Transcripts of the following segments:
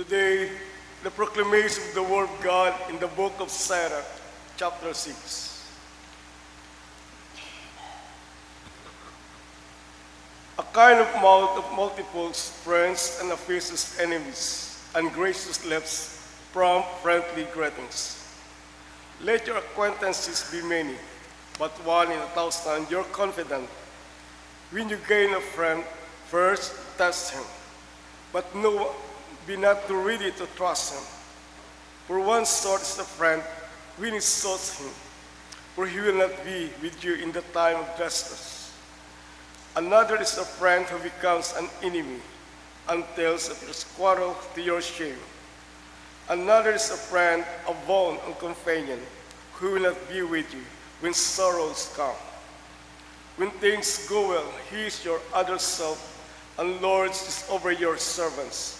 Today, the proclamation of the Word of God in the book of Sirach, chapter 6. A kind of mouth of multiple friends and a faceless enemies, and gracious lips prompt friendly greetings. Let your acquaintances be many, but one in 1,000 you're confident. When you gain a friend, first test him, but be not too ready to trust him. For one sort is a friend when he sought him, for he will not be with you in the time of distress. Another is a friend who becomes an enemy and tells of your quarrel to your shame. Another is a friend, a bone and companion, who will not be with you when sorrows come. When things go well, he is your other self, and lords is over your servants.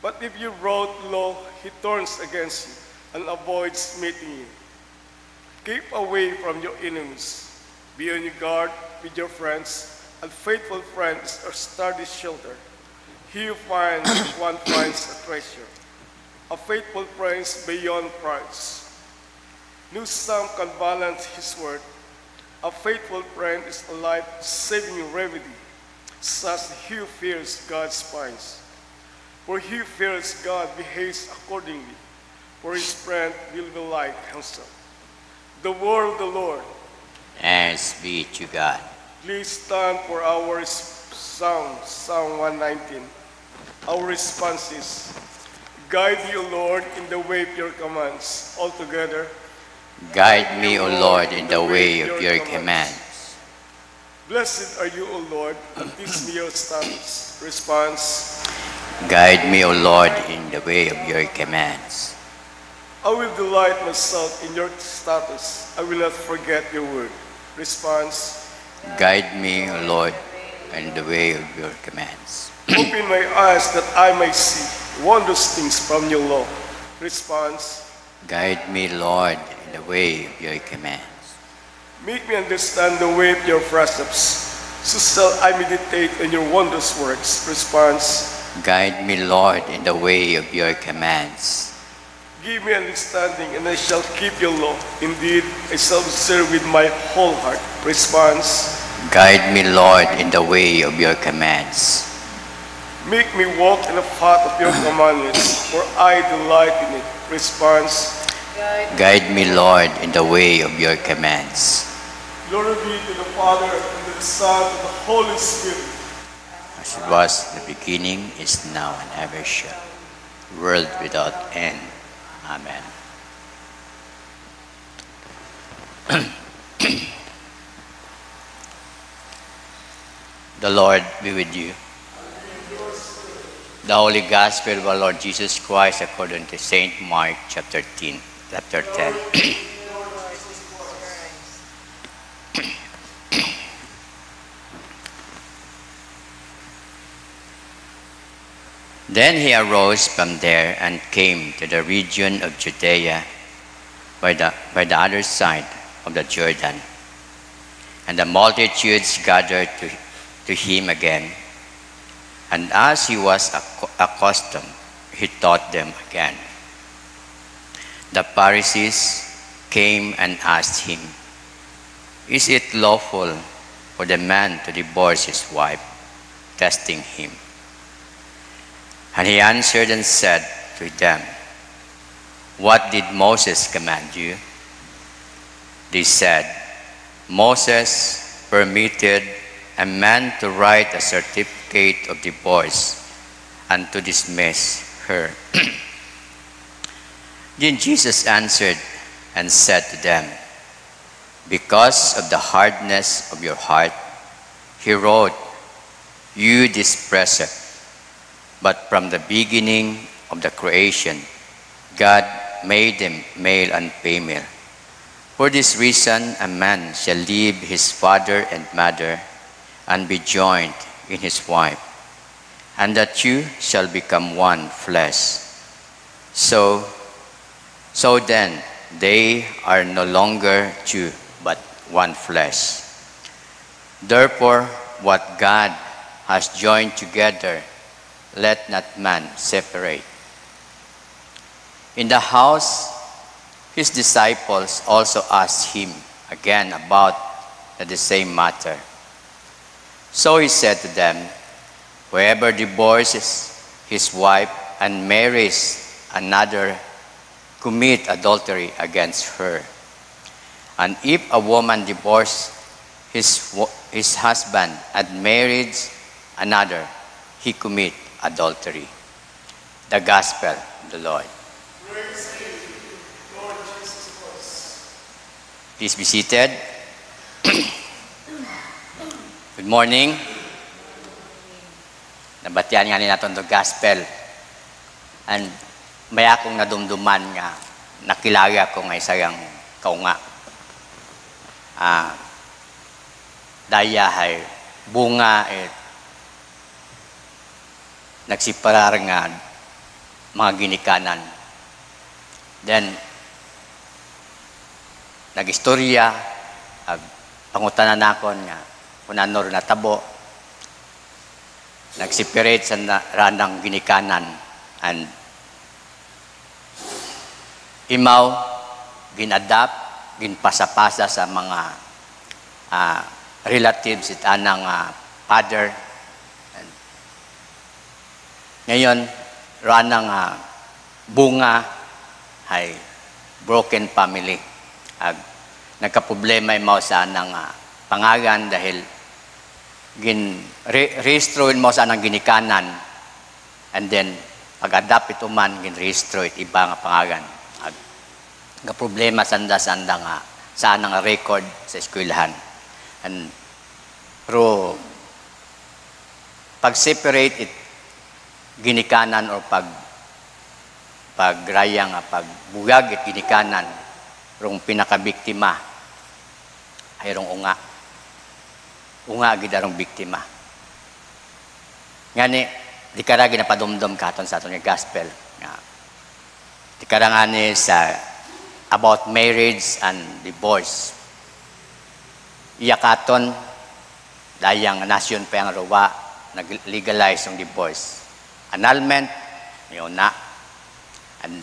But if you rode low, he turns against you and avoids meeting you. Keep away from your enemies. Be on your guard with your friends. A faithful friend is a sturdy shelter. He who finds one finds a treasure. A faithful friend is beyond price. No sum can balance his worth. A faithful friend is a life-saving remedy, such he who fears God finds. For he who fears God behaves accordingly, for his friend will be like himself. The word of the Lord. Thanks be to God. Please stand for our Psalm 119. Our response is, Guide me, O Lord, in the way of your commands. Altogether, Guide me, O Lord, in the way of your commands. Blessed are you, O Lord, and teach me your statutes. Response. Guide me, O Lord, in the way of your commands. I will delight myself in your statutes. I will not forget your word. Response. Guide me, O Lord, in the way of your commands. Open my eyes that I may see wondrous things from your law. Response. Guide me, Lord, in the way of your commands. Make me understand the way of your precepts, so shall I meditate on your wondrous works. Response. Guide me, Lord, in the way of your commands. Give me understanding, and I shall keep your law. Indeed, I shall serve with my whole heart. Response. Guide me, Lord, in the way of your commands. Make me walk in the path of your commandments, for I delight in it. Response. Guide me, Lord, in the way of your commands. Glory be to the Father, and to the Son, and the Holy Spirit. As it was in the beginning, is now, and ever shall, world without end. Amen. The Lord be with you. The Holy Gospel of our Lord Jesus Christ according to St. Mark chapter 10. Then he arose from there and came to the region of Judea by the other side of the Jordan. And the multitudes gathered to him again. And as he was accustomed, he taught them again. The Pharisees came and asked him, Is it lawful for the man to divorce his wife? Testing him. And he answered and said to them, What did Moses command you? They said, Moses permitted a man to write a certificate of divorce and to dismiss her. Then Jesus answered and said to them, Because of the hardness of your heart, he wrote you this precept. But from the beginning of the creation, God made them male and female. For this reason, a man shall leave his father and mother and be joined in his wife, and the two shall become one flesh. So then, they are no longer two, but one flesh. Therefore, what God has joined together, let not man separate. In the house, his disciples also asked him again about the same matter. So he said to them, whoever divorces his wife and marries another commit adultery against her. And if a woman divorces his husband and marries another, he commit adultery. The Gospel of the Lord. Praise you, Lord Jesus Christ. Please be seated. Good morning. Nabatian nga nila itong Gospel. And may akong nadumduman nga, nakilala ko nga isang kaunga. Daya ay bunga nagsiparar nga mga ginikanan. Then, nag-istorya, pangutanan nakon nga, kung ano rin natabo, nag-separate sa ranang ginikanan, and imaw, ginadapt, ginpasa-pasa sa mga relatives at anang father. And ngayon, ranang bunga ay broken family. Nagkaproblema mo sa anang pangalan dahil rehistro mo sa anang ginikanan, and then pag-adapt ito man, gin-rehistro it iba nga pangalan. Problema sanda-sanda nga sa anang record sa eskwelahan. And pero pag-separate it ginikanan or pagraya nga pagbugag it ginikanan rong pinakabiktima ay rong unga gid arong biktima. Ngani di kara ginapadumdum katon sa aton nga gospel nga di kara ngani sa about marriage and divorce. Iyakaton, dayang nasyon pa ang ruwa, nag-legalize yung divorce. Annulment, yun na. And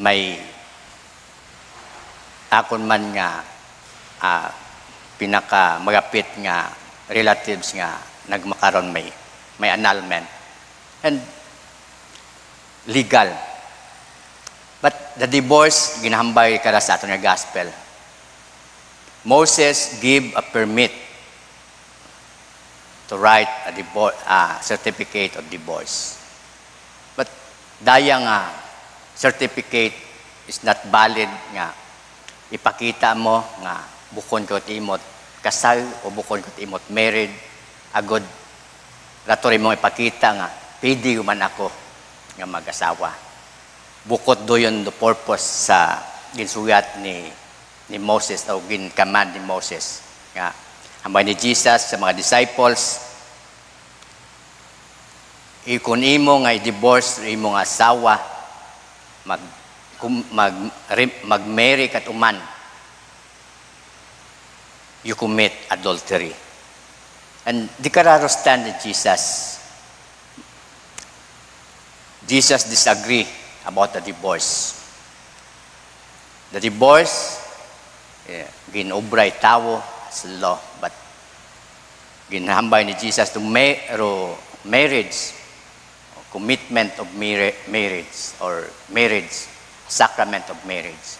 may akon man nga pinaka magapit nga relatives nga nagmakaron may annulment. And legal. But the divorce, ginahambay kara sa aton nga gospel. Moses gave a permit to write a certificate of divorce. But dayang certificate is not valid nga ipakita mo nga bukon ko imot kasal o bukon ko imot married agod ratori mo ipakita nga pwede man ako nga mag-asawa. Bukod do yun the purpose sa ginsugat ni Moses o gin-command ni Moses nga hambay ni Jesus sa mga disciples kung imo nga i-divorce imo nga asawa mag-marry kat uman you commit adultery. And di kararostan ni Jesus disagree about the divorce. The divorce ginobray tawo sa law, but ginahambay ni Jesus to marriage, commitment of marriage or marriage, sacrament of marriage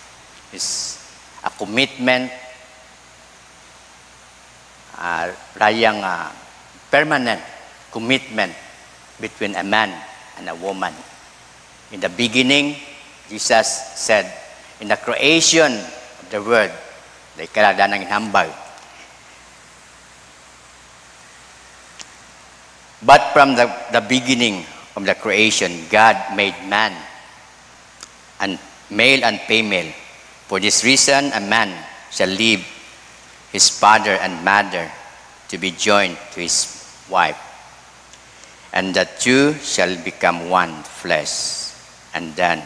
is a commitment rayang permanent commitment between a man and a woman. In the beginning, Jesus said, in the creation of the world, dahil kalada ng inhambal. But from the beginning of the creation, God made man, and male and female. For this reason, a man shall leave his father and mother to be joined to his wife, and the two shall become one flesh. And then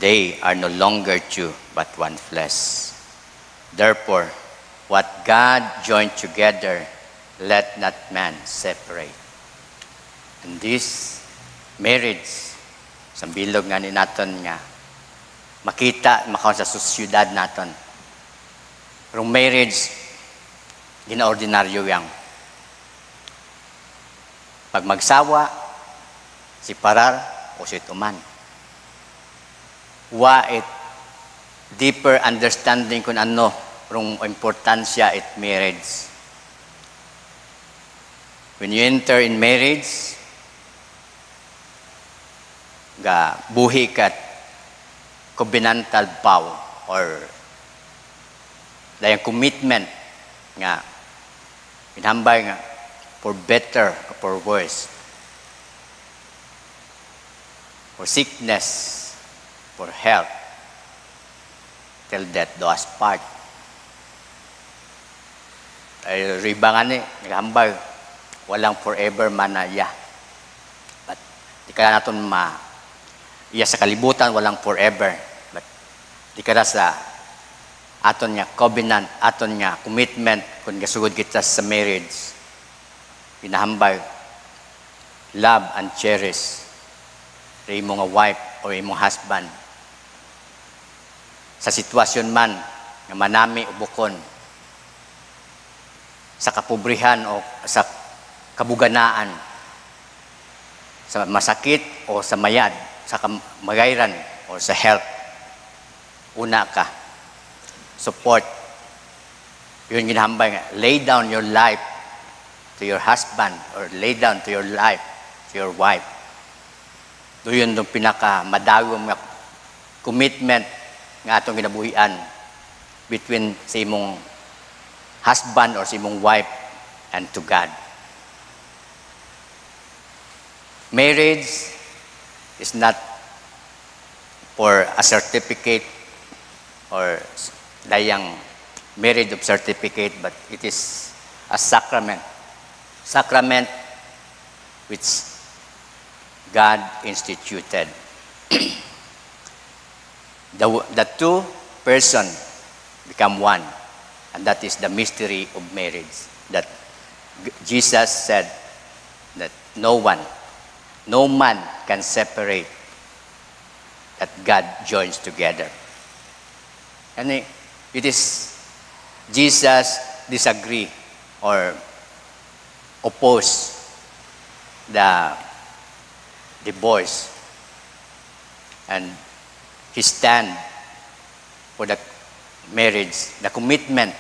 they are no longer two, but one flesh. Therefore, what God joined together, let not man separate. And this marriage, sa bilog nga ni naton nga, makita, makaon sa sosyudad naton. Pero marriage, ginaordinaryo yang. Pag magsawa, si parar o si tuman. Wa it deeper understanding kung ano rong importansya it marriage. When you enter in marriage, ga buhi kat covenantal vow or dayang commitment nga hinambay nga for better or for worse, for sickness, for health, till death do us part. Ay ribangan ni naghambay walang forever man na iya. But di ka naton iya sa kalibutan walang forever. But di ka sa aton niya covenant, aton niya commitment kung gasugod kita sa marriage. Pinahambay love and cherish sa imong wife or imong husband. Sa sitwasyon man nga manami o bukon, sa kapobrihan o sa kabuganaan, sa masakit o sa mayad, sa magayran o sa health, una ka, support. Yun ginahambay nga, lay down your life to your husband or lay down to your life to your wife. Doon yung pinaka madawong nga commitment nga atong ginabuhian between sa imong husband or sa imong wife and to God. Marriage is not for a certificate or dayang marriage of certificate, but it is a sacrament. Sacrament which God instituted. The two person become one, and that is the mystery of marriage. That Jesus said that no man can separate that God joins together. And it is Jesus disagree or oppose the divorce, and he stand for the marriage, the commitment,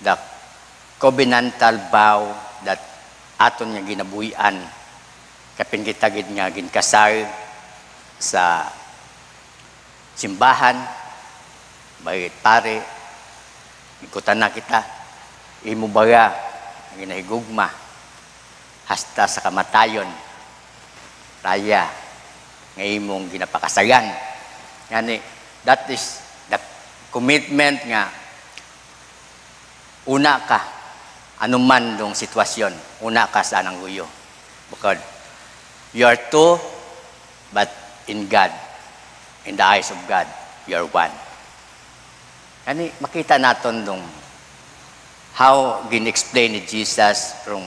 the covenantal vow that aton nga ginabuhian kapin kita gid nga ginkasal sa simbahan, bayit pare, ikutan na kita, imo baga ginahigugma hasta sa kamatayon, raya nga imong ginapakasayan. Yani, that is the commitment nga una ka, anuman dong sitwasyon, una ka sa anang guyo. Because you are two, but in God, in the eyes of God, you are one. Yani, makita naton dong how gin-explain ni Jesus from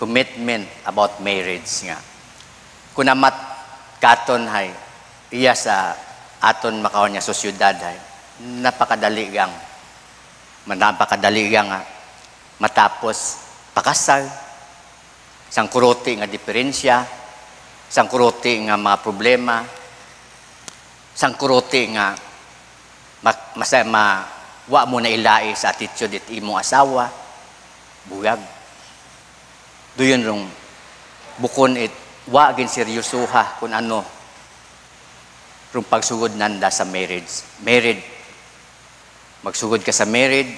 commitment about marriage nga. Kunamat katon hay, iya sa aton makaon niya sosyudad hay, napakadali gang matapos pakasal, sang kuruti nga diferensya, sang kuruti nga mga problema, sang kuruti nga wa mo na ilai sa attitude it imong asawa, buyag. Doon rong bukon it, wa gin seryosoha kung ano rong pagsugod nanda sa marriage. Married, magsugod ka sa married,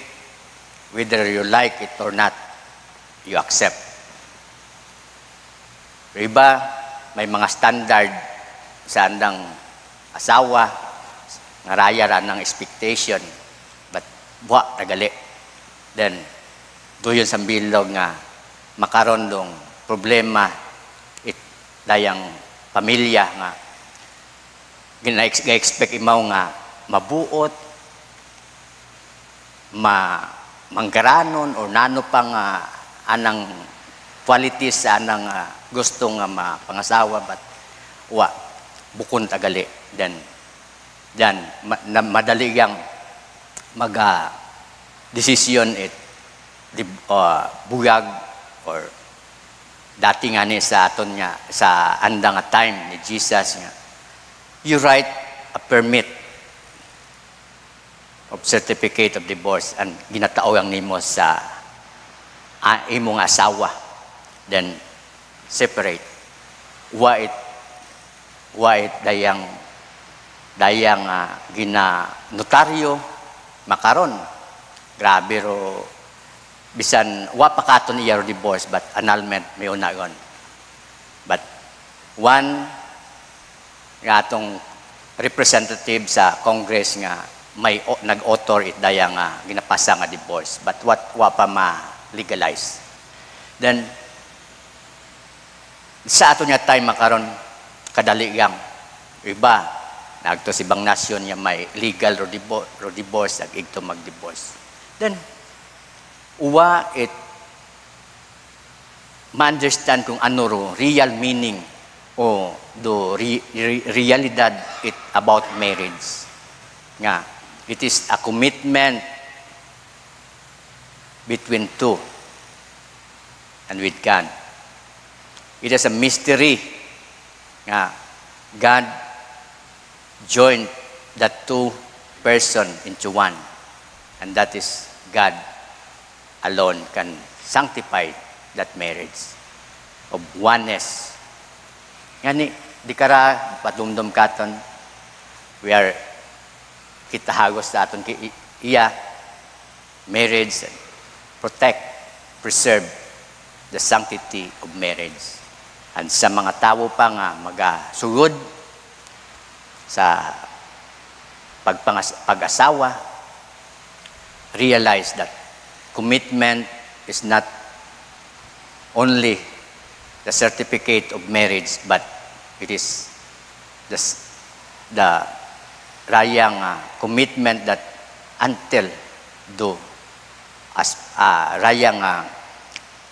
whether you like it or not, you accept. Pero iba, may mga standard sa andang asawa, nga raya ra ng expectation, but wa tagali. Then, doon sa bilog nga makaron dong problema it dayang pamilya nga gina-expect imaw nga mabuot, manggaranon or nano pang anang qualities sa anang gusto nga mapangasawa but wa bukon tagali then madali yang decision it buyag or dati nga ni sa aton nga sa andang nga time ni Jesus nga you write a permit of certificate of divorce and ginataogang nimo sa imong asawa then separate wa it dayang gina notaryo makaron grabe ro bisan wa pa katon iya divorce but annulment may unagon but one nga atong representative sa Congress nga may nag-author it daya nga ginapasa nga divorce but wa pa ma-legalize then sa ato nga time makaron kadali yang iba nagto si ibang nasyon nga may legal ro divorce ag igto mag-divorce then uwa it ma-understand kung ano ro real meaning o do realidad it about marriage nga it is a commitment between two and with God. It is a mystery nga God joined the two person into one and that is God alone can sanctify that marriage of oneness. Ngani di kara patumdum katon we are kita hagos sa aton iya marriage protect preserve the sanctity of marriage and sa mga tawo pa nga magasugod sa pag-asawa realize that commitment is not only the certificate of marriage, but it is the rayang commitment that until do as rayang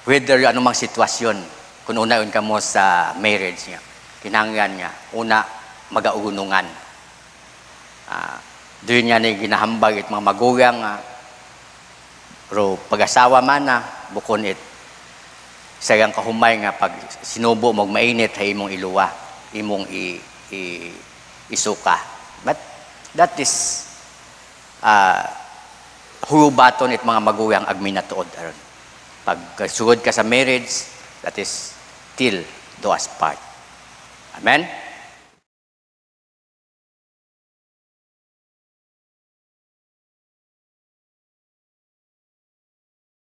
whether anumang sitwasyon kung unayon ka mo sa marriage niya kinahanglan niya una magaugunungan doon niya ni ginahambag it mga magugang ro pag-asawa man bukon it sayang kahumay nga pag sinubo mo mainit hay imong iluwa imong isuka but that is hubaton it mga magugang ag minatuod aron pag sugod ka sa marriage that is till do us part amen.